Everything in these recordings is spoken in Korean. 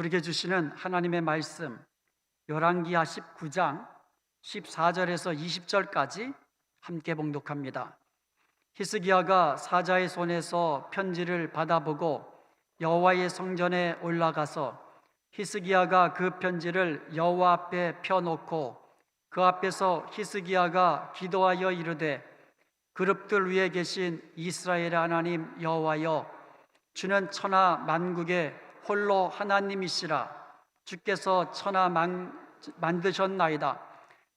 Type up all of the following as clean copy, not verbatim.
우리에게 주시는 하나님의 말씀, 열왕기하 19장 14절에서 20절까지 함께 봉독합니다. 히스기야가 사자의 손에서 편지를 받아보고 여호와의 성전에 올라가서 히스기야가 그 편지를 여호와 앞에 펴놓고 그 앞에서 히스기야가 기도하여 이르되, 그룹들 위에 계신 이스라엘의 하나님 여호와여, 주는 천하 만국의 홀로 하나님이시라. 주께서 천하 만드셨나이다.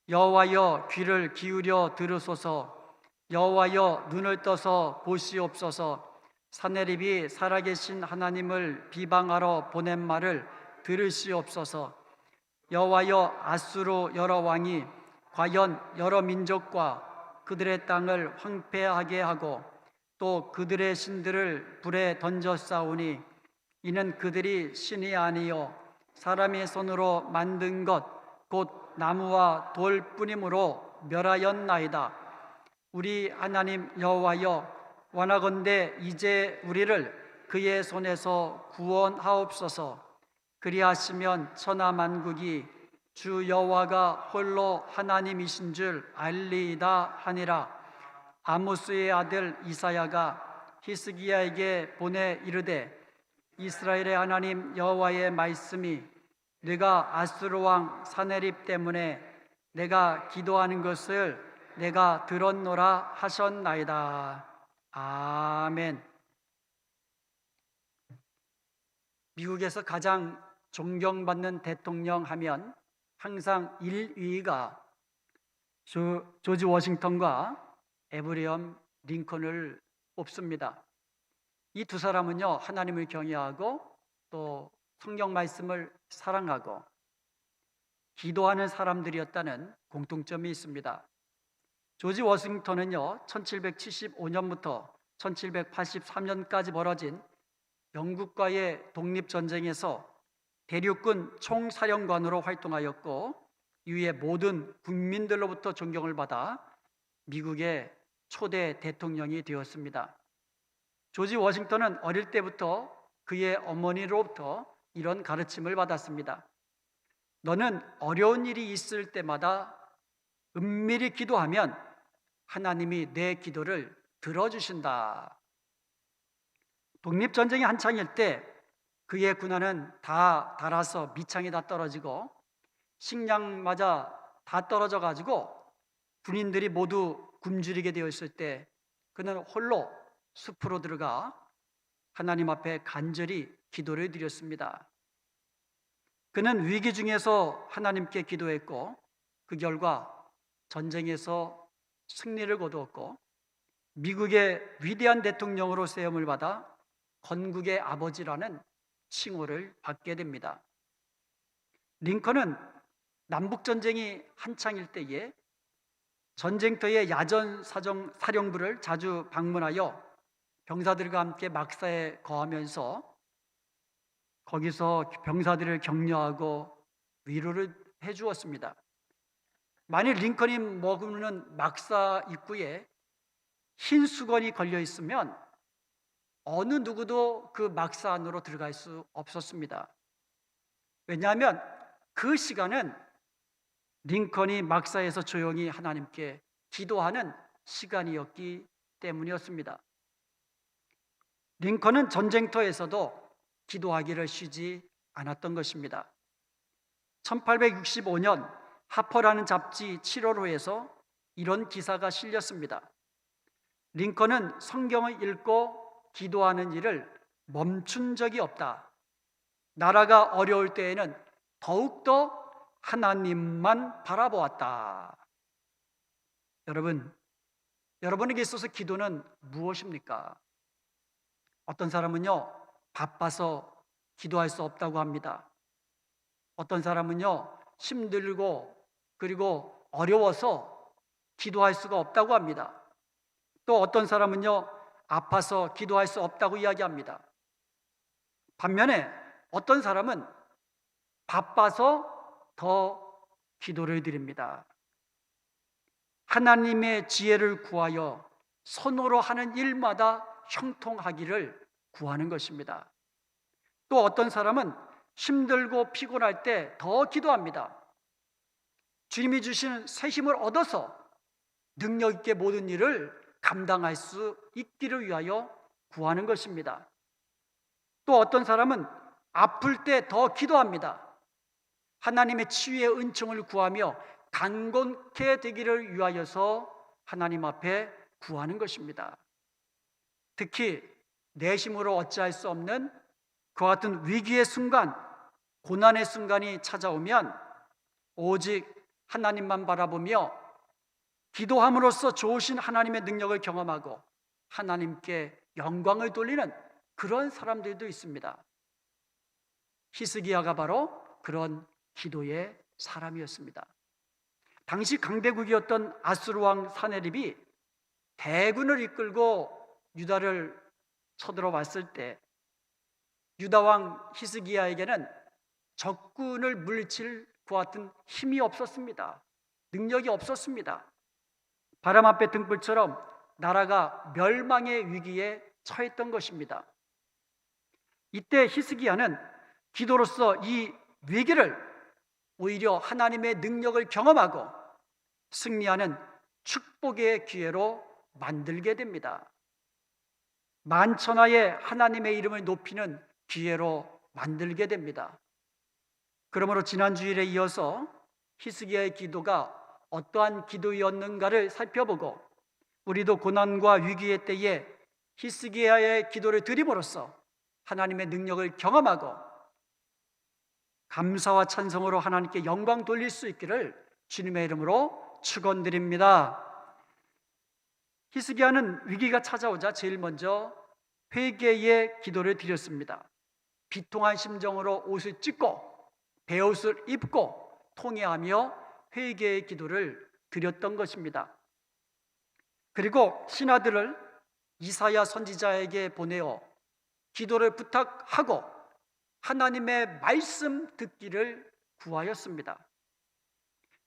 여호와여, 귀를 기울여 들으소서. 여호와여, 눈을 떠서 보시옵소서. 사내립이 살아계신 하나님을 비방하러 보낸 말을 들으시옵소서. 여호와여, 아수르 여러 왕이 과연 여러 민족과 그들의 땅을 황폐하게 하고 또 그들의 신들을 불에 던져 싸우니, 이는 그들이 신이 아니요 사람의 손으로 만든 것 곧 나무와 돌뿐이므로 멸하였나이다. 우리 하나님 여호와여, 원하건대 이제 우리를 그의 손에서 구원하옵소서. 그리하시면 천하 만국이 주 여호와가 홀로 하나님이신 줄 알리이다 하니라. 아모스의 아들 이사야가 히스기야에게 보내 이르되, 이스라엘의 하나님 여호와의 말씀이 네가 아수르 왕 사내립 때문에 내가 기도하는 것을 내가 들었노라 하셨나이다. 아멘. 미국에서 가장 존경받는 대통령 하면 항상 1위가 조지 워싱턴과 에브리엄 링컨을 뽑습니다. 이 두 사람은요, 하나님을 경외하고 또 성경 말씀을 사랑하고 기도하는 사람들이었다는 공통점이 있습니다. 조지 워싱턴은요, 1775년부터 1783년까지 벌어진 영국과의 독립전쟁에서 대륙군 총사령관으로 활동하였고, 이후에 모든 국민들로부터 존경을 받아 미국의 초대 대통령이 되었습니다. 조지 워싱턴은 어릴 때부터 그의 어머니로부터 이런 가르침을 받았습니다. 너는 어려운 일이 있을 때마다 은밀히 기도하면 하나님이 내 기도를 들어주신다. 독립전쟁이 한창일 때 그의 군화는 다 닳아서 밑창이 다 떨어지고 식량마저 다 떨어져 가지고 군인들이 모두 굶주리게 되어 있을 때 그는 홀로 숲으로 들어가 하나님 앞에 간절히 기도를 드렸습니다. 그는 위기 중에서 하나님께 기도했고 그 결과 전쟁에서 승리를 거두었고 미국의 위대한 대통령으로 세움을 받아 건국의 아버지라는 칭호를 받게 됩니다. 링컨은 남북전쟁이 한창일 때에 전쟁터의 야전 사령부를 자주 방문하여 병사들과 함께 막사에 거하면서 거기서 병사들을 격려하고 위로를 해주었습니다. 만일 링컨이 머무는 막사 입구에 흰 수건이 걸려 있으면 어느 누구도 그 막사 안으로 들어갈 수 없었습니다. 왜냐하면 그 시간은 링컨이 막사에서 조용히 하나님께 기도하는 시간이었기 때문이었습니다. 링컨은 전쟁터에서도 기도하기를 쉬지 않았던 것입니다. 1865년 하퍼라는 잡지 7월호에서 이런 기사가 실렸습니다. 링컨은 성경을 읽고 기도하는 일을 멈춘 적이 없다. 나라가 어려울 때에는 더욱더 하나님만 바라보았다. 여러분, 여러분에게 있어서 기도는 무엇입니까? 어떤 사람은요, 바빠서 기도할 수 없다고 합니다. 어떤 사람은요, 힘들고 그리고 어려워서 기도할 수가 없다고 합니다. 또 어떤 사람은요, 아파서 기도할 수 없다고 이야기합니다. 반면에 어떤 사람은 바빠서 더 기도를 드립니다. 하나님의 지혜를 구하여 손으로 하는 일마다 형통하기를 구하는 것입니다. 또 어떤 사람은 힘들고 피곤할 때 더 기도합니다. 주님이 주시는 새 힘을 얻어서 능력 있게 모든 일을 감당할 수 있기를 위하여 구하는 것입니다. 또 어떤 사람은 아플 때 더 기도합니다. 하나님의 치유의 은총을 구하며 강건케 되기를 위하여서 하나님 앞에 구하는 것입니다. 특히 내 힘으로 어찌할 수 없는 그와 같은 위기의 순간, 고난의 순간이 찾아오면 오직 하나님만 바라보며 기도함으로써 좋으신 하나님의 능력을 경험하고 하나님께 영광을 돌리는 그런 사람들도 있습니다. 히스기야가 바로 그런 기도의 사람이었습니다. 당시 강대국이었던 아수르 왕 사네립이 대군을 이끌고 유다를 쳐들어왔을 때 유다 왕 히스기야에게는 적군을 물리칠 그와 같은 힘이 없었습니다. 능력이 없었습니다. 바람 앞에 등불처럼 나라가 멸망의 위기에 처했던 것입니다. 이때 히스기야는 기도로서 이 위기를 오히려 하나님의 능력을 경험하고 승리하는 축복의 기회로 만들게 됩니다. 만천하에 하나님의 이름을 높이는 기회로 만들게 됩니다. 그러므로 지난 주일에 이어서 히스기야의 기도가 어떠한 기도였는가를 살펴보고 우리도 고난과 위기의 때에 히스기야의 기도를 드림으로써 하나님의 능력을 경험하고 감사와 찬송으로 하나님께 영광 돌릴 수 있기를 주님의 이름으로 축원드립니다. 히스기야는 위기가 찾아오자 제일 먼저 회개의 기도를 드렸습니다. 비통한 심정으로 옷을 찢고 베옷을 입고 통회하며 회개의 기도를 드렸던 것입니다. 그리고 신하들을 이사야 선지자에게 보내어 기도를 부탁하고 하나님의 말씀 듣기를 구하였습니다.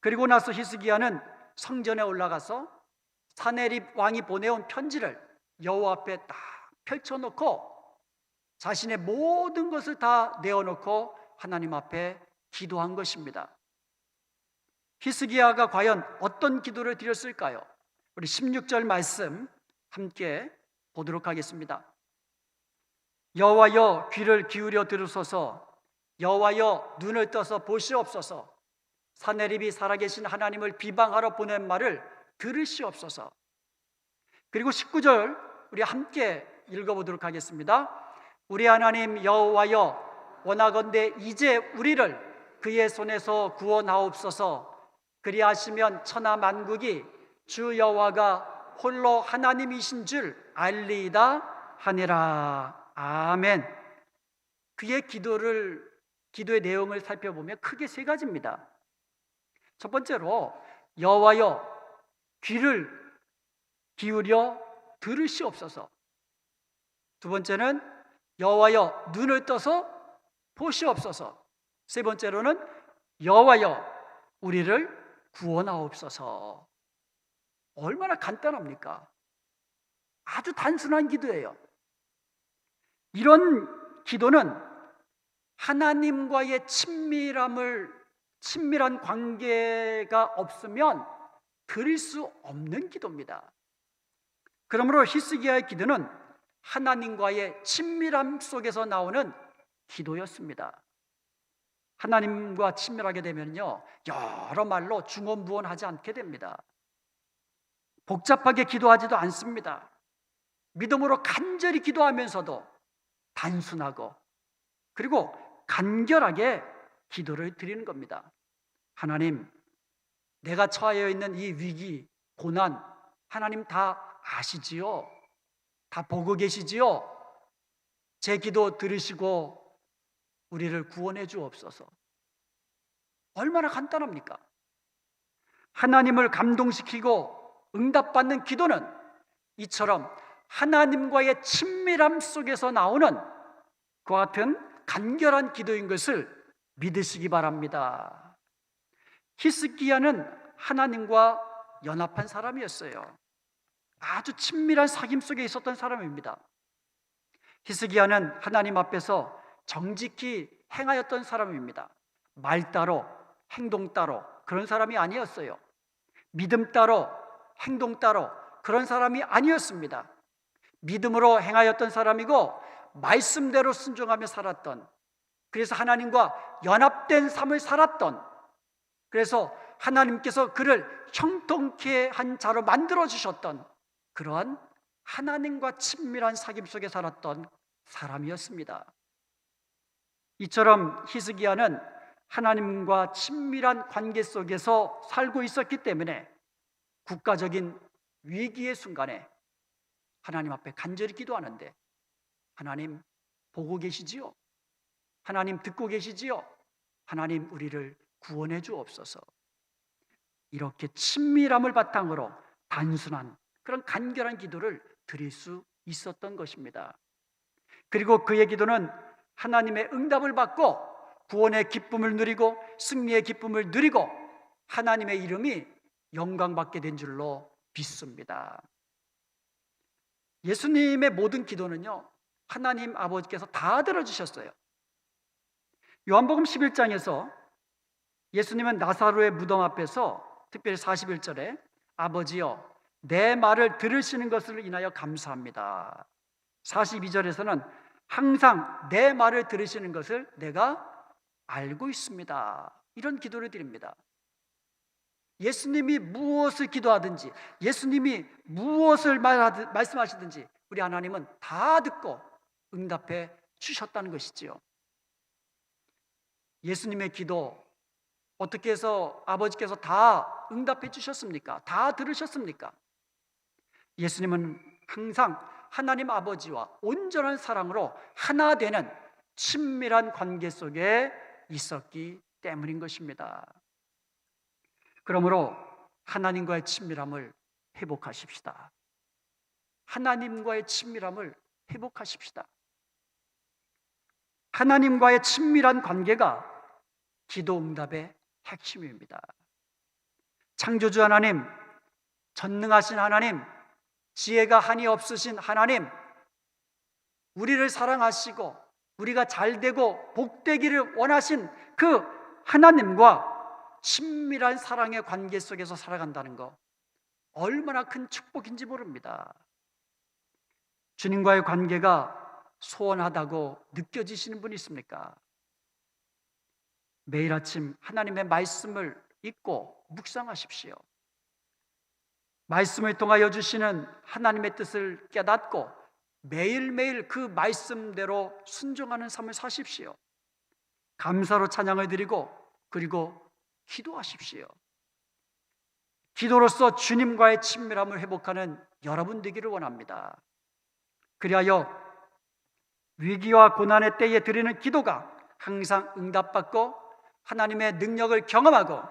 그리고 나서 히스기야는 성전에 올라가서 사네립 왕이 보내온 편지를 여호와 앞에 딱 펼쳐놓고 자신의 모든 것을 다 내어놓고 하나님 앞에 기도한 것입니다. 히스기야가 과연 어떤 기도를 드렸을까요? 우리 16절 말씀 함께 보도록 하겠습니다. 여호와여 귀를 기울여 들으소서, 여호와여 눈을 떠서 보시옵소서, 사네립이 살아계신 하나님을 비방하러 보낸 말을 들으시옵소서. 그리고 19절 우리 함께 읽어보도록 하겠습니다. 우리 하나님 여호와여 원하건대 이제 우리를 그의 손에서 구원하옵소서. 그리하시면 천하 만국이 주 여호와가 홀로 하나님이신 줄 알리이다 하니라. 아멘. 그의 기도의 내용을 살펴보면 크게 세 가지입니다. 첫 번째로 여호와여 귀를 기울여 들으시옵소서. 두 번째는 여호와여 눈을 떠서 보시옵소서. 세 번째로는 여호와여 우리를 구원하옵소서. 얼마나 간단합니까? 아주 단순한 기도예요. 이런 기도는 하나님과의 친밀한 관계가 없으면 드릴 수 없는 기도입니다. 그러므로 히스기야의 기도는 하나님과의 친밀함 속에서 나오는 기도였습니다. 하나님과 친밀하게 되면요, 여러 말로 중언부언하지 않게 됩니다. 복잡하게 기도하지도 않습니다. 믿음으로 간절히 기도하면서도 단순하고 그리고 간결하게 기도를 드리는 겁니다. 하나님, 내가 처하여 있는 이 위기, 고난 하나님 다 아시지요? 다 보고 계시지요? 제 기도 들으시고 우리를 구원해 주옵소서. 얼마나 간단합니까? 하나님을 감동시키고 응답받는 기도는 이처럼 하나님과의 친밀함 속에서 나오는 그와 같은 간결한 기도인 것을 믿으시기 바랍니다. 히스기야는 하나님과 연합한 사람이었어요. 아주 친밀한 사귐 속에 있었던 사람입니다. 히스기야는 하나님 앞에서 정직히 행하였던 사람입니다. 말 따로 행동 따로 그런 사람이 아니었어요. 믿음 따로 행동 따로 그런 사람이 아니었습니다. 믿음으로 행하였던 사람이고 말씀대로 순종하며 살았던, 그래서 하나님과 연합된 삶을 살았던, 그래서 하나님께서 그를 형통케 한 자로 만들어 주셨던 그러한 하나님과 친밀한 사귐 속에 살았던 사람이었습니다. 이처럼 히스기야는 하나님과 친밀한 관계 속에서 살고 있었기 때문에 국가적인 위기의 순간에 하나님 앞에 간절히 기도하는데, 하나님 보고 계시지요? 하나님 듣고 계시지요? 하나님 우리를 구원해 주옵소서. 이렇게 친밀함을 바탕으로 단순한 그런 간결한 기도를 드릴 수 있었던 것입니다. 그리고 그의 기도는 하나님의 응답을 받고 구원의 기쁨을 누리고 승리의 기쁨을 누리고 하나님의 이름이 영광받게 된 줄로 믿습니다. 예수님의 모든 기도는요, 하나님 아버지께서 다 들어주셨어요. 요한복음 11장에서 예수님은 나사로의 무덤 앞에서 특별히 41절에 아버지여 내 말을 들으시는 것을 인하여 감사합니다. 42절에서는 항상 내 말을 들으시는 것을 내가 알고 있습니다. 이런 기도를 드립니다. 예수님이 무엇을 기도하든지, 예수님이 무엇을 말씀하시든지 우리 하나님은 다 듣고 응답해 주셨다는 것이지요. 예수님의 기도 어떻게 해서 아버지께서 다 응답해 주셨습니까? 다 들으셨습니까? 예수님은 항상 하나님 아버지와 온전한 사랑으로 하나 되는 친밀한 관계 속에 있었기 때문인 것입니다. 그러므로 하나님과의 친밀함을 회복하십시다. 하나님과의 친밀함을 회복하십시다. 하나님과의 친밀한 관계가 기도 응답의 핵심입니다. 창조주 하나님, 전능하신 하나님, 지혜가 한이 없으신 하나님, 우리를 사랑하시고 우리가 잘되고 복되기를 원하신 그 하나님과 친밀한 사랑의 관계 속에서 살아간다는 것, 얼마나 큰 축복인지 모릅니다. 주님과의 관계가 소원하다고 느껴지시는 분이 있습니까? 매일 아침 하나님의 말씀을 읽고 묵상하십시오. 말씀을 통하여 주시는 하나님의 뜻을 깨닫고 매일매일 그 말씀대로 순종하는 삶을 사십시오. 감사로 찬양을 드리고 그리고 기도하십시오. 기도로서 주님과의 친밀함을 회복하는 여러분 되기를 원합니다. 그리하여 위기와 고난의 때에 드리는 기도가 항상 응답받고 하나님의 능력을 경험하고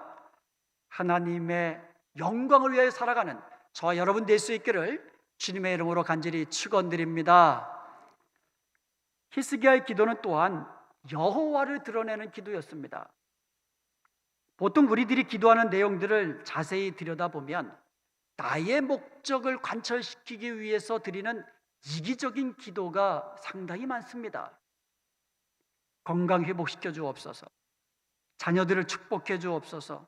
하나님의 영광을 위하여 살아가는 저와 여러분 될 수 있기를 주님의 이름으로 간절히 축원드립니다. 히스기야의 기도는 또한 여호와를 드러내는 기도였습니다. 보통 우리들이 기도하는 내용들을 자세히 들여다보면 나의 목적을 관철시키기 위해서 드리는 이기적인 기도가 상당히 많습니다. 건강 회복시켜 주옵소서, 자녀들을 축복해 주옵소서,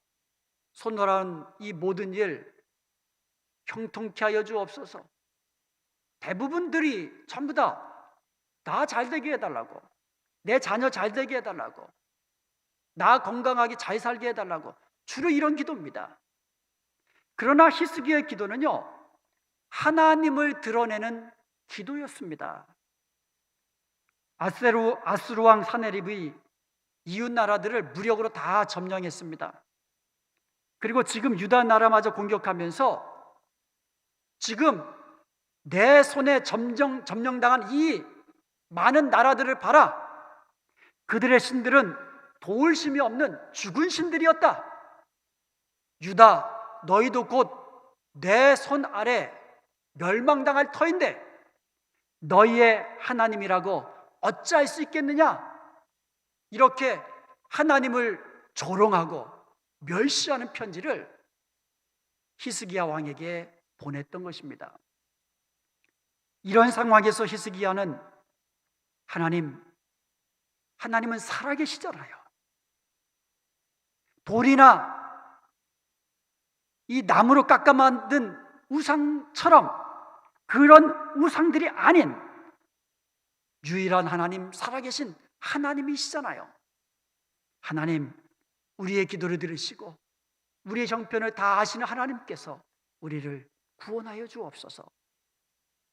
손노란 이 모든 일 형통케 하여 주옵소서. 대부분들이 전부 다 나 잘되게 해달라고, 내 자녀 잘되게 해달라고, 나 건강하게 잘 살게 해달라고, 주로 이런 기도입니다. 그러나 히스기야의 기도는요, 하나님을 드러내는 기도였습니다. 아수르 왕 사네립이 이웃 나라들을 무력으로 다 점령했습니다. 그리고 지금 유다 나라마저 공격하면서 지금 내 손에 점령당한 이 많은 나라들을 봐라, 그들의 신들은 도울 힘이 없는 죽은 신들이었다. 유다, 너희도 곧 내 손 아래 멸망당할 터인데 너희의 하나님이라고 어찌할 수 있겠느냐? 이렇게 하나님을 조롱하고 멸시하는 편지를 히스기야 왕에게 보냈던 것입니다. 이런 상황에서 히스기야는 하나님, 하나님은 살아계시잖아요. 돌이나 이 나무로 깎아 만든 우상처럼 그런 우상들이 아닌 유일한 하나님, 살아계신 하나님이시잖아요. 하나님, 우리의 기도를 들으시고 우리의 형편을 다 아시는 하나님께서 우리를 구원하여 주옵소서.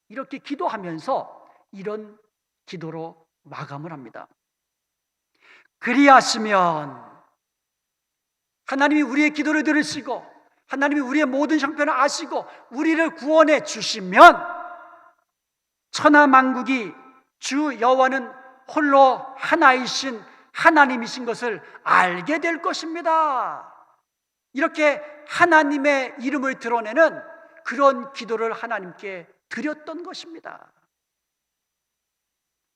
이렇게 기도하면서 이런 기도로 마감을 합니다. 그리하시면 하나님이 우리의 기도를 들으시고 하나님이 우리의 모든 형편을 아시고 우리를 구원해 주시면 천하만국이 주 여호와는 홀로 하나이신 하나님이신 것을 알게 될 것입니다. 이렇게 하나님의 이름을 드러내는 그런 기도를 하나님께 드렸던 것입니다.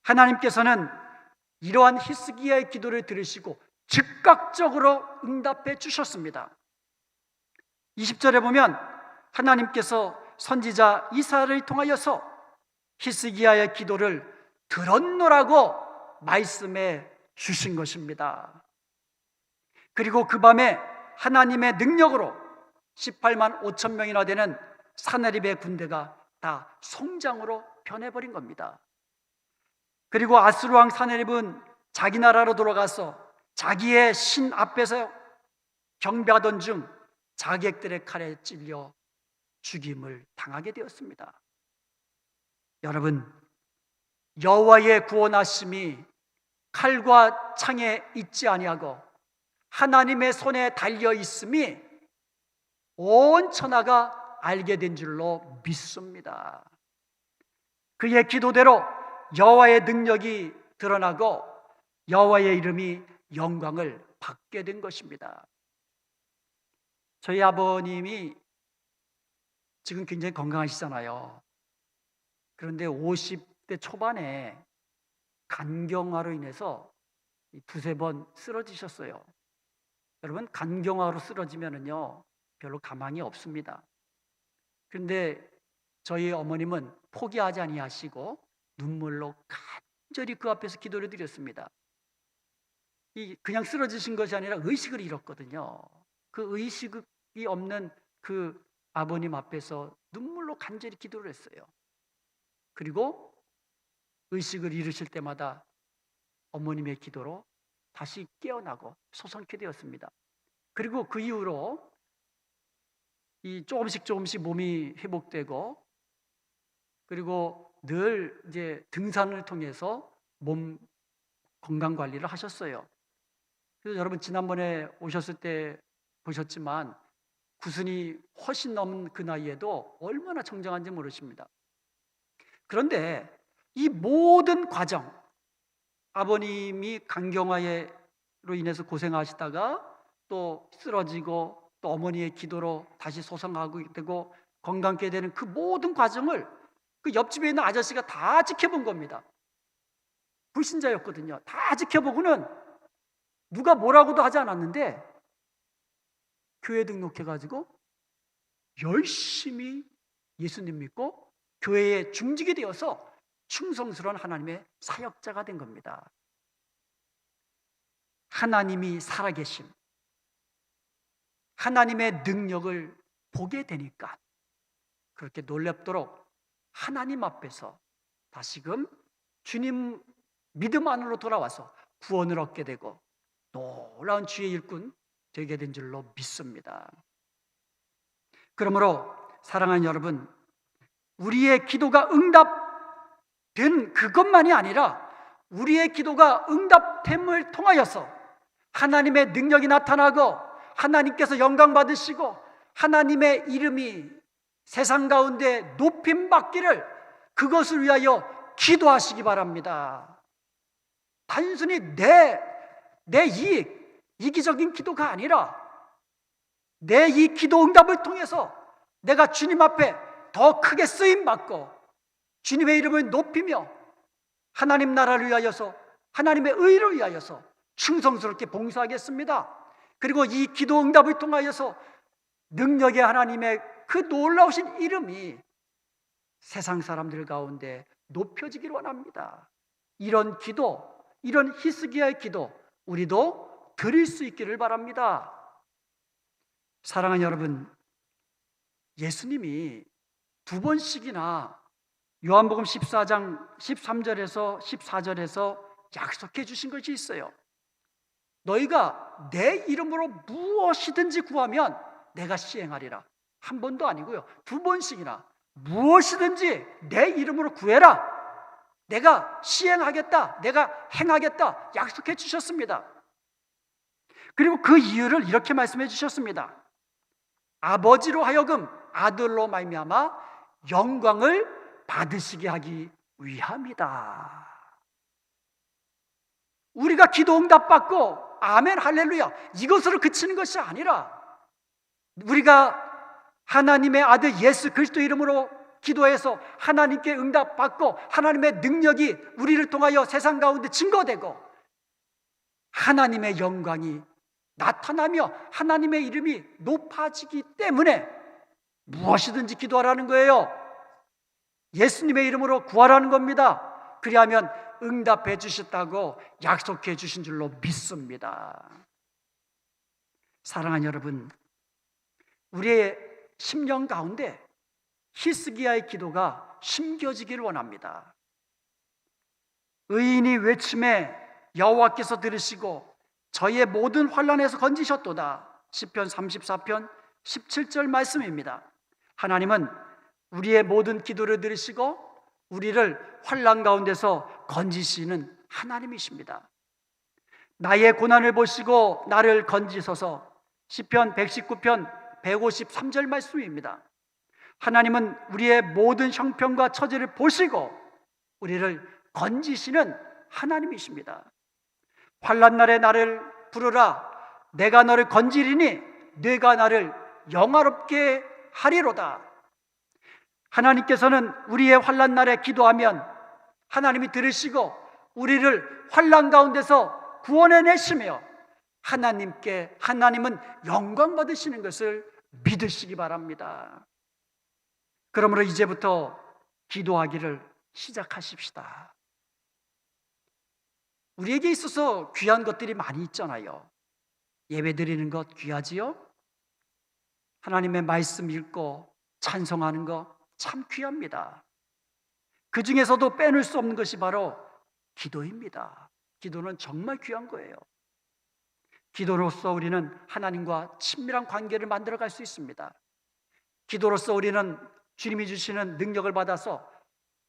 하나님께서는 이러한 히스기야의 기도를 들으시고 즉각적으로 응답해 주셨습니다. 20절에 보면 하나님께서 선지자 이사야를 통하여서 히스기야의 기도를 들었노라고 말씀해 주신 것입니다. 그리고 그 밤에 하나님의 능력으로 18만 5천 명이나 되는 사내립의 군대가 다 송장으로 변해버린 겁니다. 그리고 아수르 왕 사내립은 자기 나라로 돌아가서 자기의 신 앞에서 경배하던 중 자객들의 칼에 찔려 죽임을 당하게 되었습니다. 여러분, 여호와의 구원하심이 칼과 창에 있지 아니하고 하나님의 손에 달려 있음이 온 천하가 알게 된 줄로 믿습니다. 그의 기도대로 여호와의 능력이 드러나고 여호와의 이름이 영광을 받게 된 것입니다. 저희 아버님이 지금 굉장히 건강하시잖아요. 그런데 50대 초반에 간경화로 인해서 두세 번 쓰러지셨어요. 여러분, 간경화로 쓰러지면은요 별로 가망이 없습니다. 그런데 저희 어머님은 포기하지 아니하시고 눈물로 간절히 그 앞에서 기도를 드렸습니다. 그냥 쓰러지신 것이 아니라 의식을 잃었거든요. 그 의식이 없는 그 아버님 앞에서 눈물로 간절히 기도를 했어요. 그리고 의식을 잃으실 때마다 어머님의 기도로 다시 깨어나고 소성케 되었습니다. 그리고 그 이후로 조금씩 몸이 회복되고, 그리고 늘 이제 등산을 통해서 몸 건강 관리를 하셨어요. 그래서 여러분 지난번에 오셨을 때 보셨지만 구순이 훨씬 넘은 그 나이에도 얼마나 청정한지 모르십니다. 그런데 이 모든 과정, 아버님이 간경화로 인해서 고생하시다가 또 쓰러지고 또 어머니의 기도로 다시 소생하고 되고 건강케 되는 그 모든 과정을 그 옆집에 있는 아저씨가 다 지켜본 겁니다. 불신자였거든요. 다 지켜보고는 누가 뭐라고도 하지 않았는데 교회 등록해가지고 열심히 예수님 믿고 교회에 중직이 되어서 충성스러운 하나님의 사역자가 된 겁니다. 하나님이 살아계심, 하나님의 능력을 보게 되니까 그렇게 놀랍도록 하나님 앞에서 다시금 주님 믿음 안으로 돌아와서 구원을 얻게 되고 놀라운 주의 일꾼 되게 된 줄로 믿습니다. 그러므로 사랑하는 여러분, 우리의 기도가 응답된 그것만이 아니라 우리의 기도가 응답됨을 통하여서 하나님의 능력이 나타나고 하나님께서 영광 받으시고 하나님의 이름이 세상 가운데 높임 받기를, 그것을 위하여 기도하시기 바랍니다. 단순히 내 이익, 이기적인 기도가 아니라 내 이 기도 응답을 통해서 내가 주님 앞에 더 크게 쓰임 받고 주님의 이름을 높이며 하나님 나라를 위하여서, 하나님의 의를 위하여서 충성스럽게 봉사하겠습니다. 그리고 이 기도 응답을 통하여서 능력의 하나님의 그 놀라우신 이름이 세상 사람들 가운데 높여지기를 원합니다. 이런 기도, 이런 히스기야의 기도 우리도 드릴 수 있기를 바랍니다. 사랑하는 여러분, 예수님이 두 번씩이나 요한복음 14장 13절에서 14절에서 약속해 주신 것이 있어요. 너희가 내 이름으로 무엇이든지 구하면 내가 시행하리라. 한 번도 아니고요, 두 번씩이나 무엇이든지 내 이름으로 구해라. 내가 시행하겠다, 내가 행하겠다 약속해 주셨습니다. 그리고 그 이유를 이렇게 말씀해 주셨습니다. 아버지로 하여금 아들로 말미암아 영광을 받으시게 하기 위함이다. 우리가 기도 응답받고 아멘 할렐루야 이것으로 그치는 것이 아니라 우리가 하나님의 아들 예수 그리스도 이름으로 기도해서 하나님께 응답받고 하나님의 능력이 우리를 통하여 세상 가운데 증거되고 하나님의 영광이 나타나며 하나님의 이름이 높아지기 때문에 무엇이든지 기도하라는 거예요. 예수님의 이름으로 구하라는 겁니다. 그리하면 응답해 주셨다고 약속해 주신 줄로 믿습니다. 사랑하는 여러분, 우리의 심령 가운데 히스기야의 기도가 심겨지기를 원합니다. 의인이 외침에 여호와께서 들으시고 저희의 모든 환난에서 건지셨도다. 시편 34편 17절 말씀입니다. 하나님은 우리의 모든 기도를 들으시고 우리를 환난 가운데서 건지시는 하나님이십니다. 나의 고난을 보시고 나를 건지소서. 시편 119편 153절 말씀입니다. 하나님은 우리의 모든 형편과 처지를 보시고 우리를 건지시는 하나님이십니다. 환난 날에 나를 부르라. 내가 너를 건지리니 네가 나를 영화롭게 하리로다. 하나님께서는 우리의 환난 날에 기도하면 하나님이 들으시고 우리를 환난 가운데서 구원해내시며 하나님은 영광 받으시는 것을 믿으시기 바랍니다. 그러므로 이제부터 기도하기를 시작하십시다. 우리에게 있어서 귀한 것들이 많이 있잖아요. 예배 드리는 것 귀하지요? 하나님의 말씀 읽고 찬송하는 것 참 귀합니다. 그 중에서도 빼놓을 수 없는 것이 바로 기도입니다. 기도는 정말 귀한 거예요. 기도로서 우리는 하나님과 친밀한 관계를 만들어갈 수 있습니다. 기도로서 우리는 주님이 주시는 능력을 받아서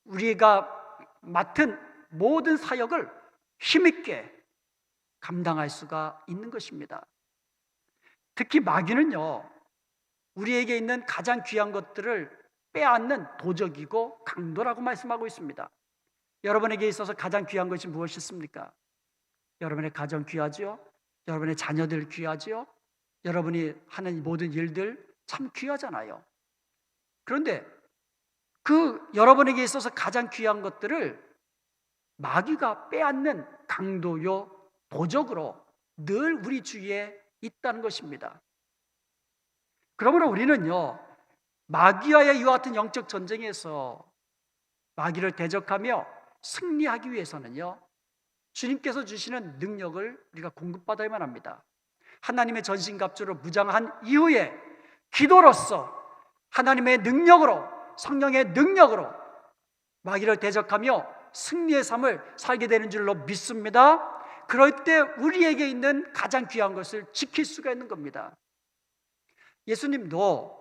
우리가 맡은 모든 사역을 힘있게 감당할 수가 있는 것입니다. 특히 마귀는요, 우리에게 있는 가장 귀한 것들을 빼앗는 도적이고 강도라고 말씀하고 있습니다. 여러분에게 있어서 가장 귀한 것이 무엇이십니까? 여러분의 가정 귀하지요? 여러분의 자녀들 귀하지요? 여러분이 하는 모든 일들 참 귀하잖아요. 그런데 그 여러분에게 있어서 가장 귀한 것들을 마귀가 빼앗는 강도요 도적으로 늘 우리 주위에 있다는 것입니다. 그러므로 우리는요, 마귀와의 이와 같은 영적 전쟁에서 마귀를 대적하며 승리하기 위해서는요, 주님께서 주시는 능력을 우리가 공급받아야만 합니다. 하나님의 전신갑주로 무장한 이후에 기도로서 하나님의 능력으로, 성령의 능력으로 마귀를 대적하며 승리의 삶을 살게 되는 줄로 믿습니다. 그럴 때 우리에게 있는 가장 귀한 것을 지킬 수가 있는 겁니다. 예수님도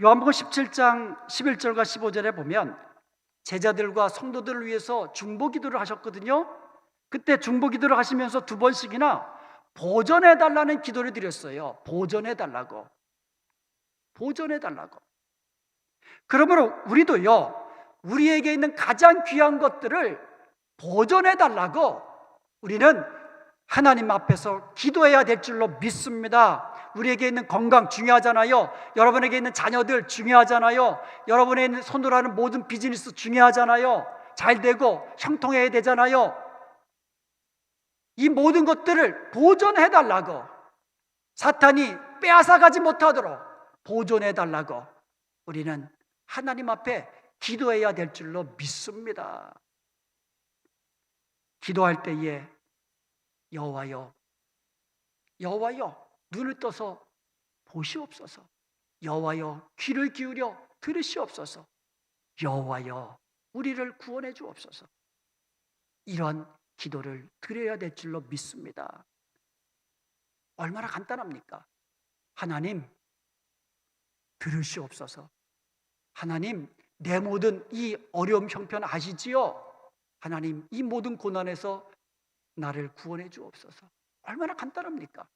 요한복음 17장 11절과 15절에 보면 제자들과 성도들을 위해서 중보기도를 하셨거든요. 그때 중보기도를 하시면서 두 번씩이나 보존해달라는 기도를 드렸어요. 보존해달라고. 그러므로 우리도요, 우리에게 있는 가장 귀한 것들을 보존해달라고 우리는 하나님 앞에서 기도해야 될 줄로 믿습니다. 우리에게 있는 건강 중요하잖아요. 여러분에게 있는 자녀들 중요하잖아요. 여러분의 있는 손으로 하는 모든 비즈니스 중요하잖아요. 잘 되고 형통해야 되잖아요. 이 모든 것들을 보존해달라고, 사탄이 빼앗아가지 못하도록 보존해달라고 우리는 하나님 앞에 기도해야 될 줄로 믿습니다. 기도할 때에 여호와여, 여호와여, 눈을 떠서 보시옵소서. 여호와여, 귀를 기울여 들으시옵소서. 여호와여, 우리를 구원해 주옵소서. 이런 기도를 드려야 될 줄로 믿습니다. 얼마나 간단합니까? 하나님, 들으시옵소서. 하나님, 내 모든 이 어려움 형편 아시지요? 하나님, 이 모든 고난에서 나를 구원해 주옵소서. 얼마나 간단합니까?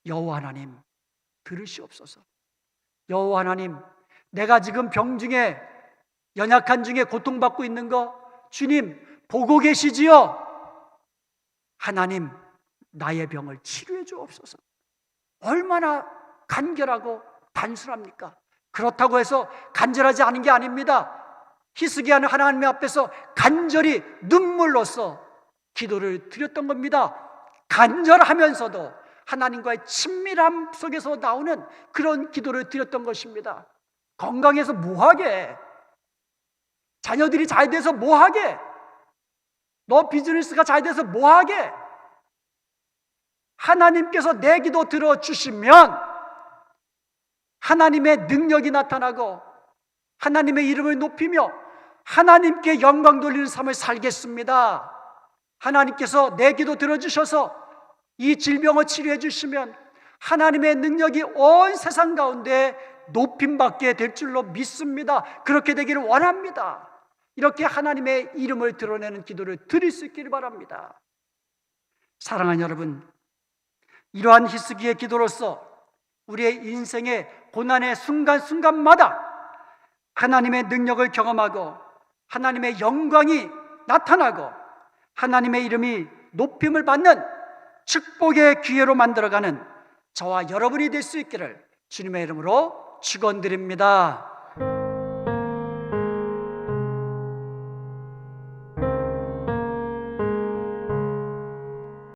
여호와 하나님, 들으시옵소서. 여호와 하나님, 내가 지금 병 중에, 연약한 중에 고통받고 있는 거 주님 보고 계시지요? 하나님, 나의 병을 치료해 주옵소서. 얼마나 간결하고 단순합니까? 그렇다고 해서 간절하지 않은 게 아닙니다. 히스기야는 하나님 앞에서 간절히 눈물로써 기도를 드렸던 겁니다. 간절하면서도 하나님과의 친밀함 속에서 나오는 그런 기도를 드렸던 것입니다. 건강해서 뭐하게? 자녀들이 잘 돼서 뭐하게? 너 비즈니스가 잘 돼서 뭐하게? 하나님께서 내 기도 들어주시면 하나님의 능력이 나타나고 하나님의 이름을 높이며 하나님께 영광 돌리는 삶을 살겠습니다. 하나님께서 내 기도 들어주셔서 이 질병을 치료해 주시면 하나님의 능력이 온 세상 가운데 높임받게 될 줄로 믿습니다. 그렇게 되기를 원합니다. 이렇게 하나님의 이름을 드러내는 기도를 드릴 수 있기를 바랍니다. 사랑하는 여러분, 이러한 히스기야의 기도로서 우리의 인생의 고난의 순간순간마다 하나님의 능력을 경험하고 하나님의 영광이 나타나고 하나님의 이름이 높임을 받는 축복의 기회로 만들어가는 저와 여러분이 될 수 있기를 주님의 이름으로 축원드립니다.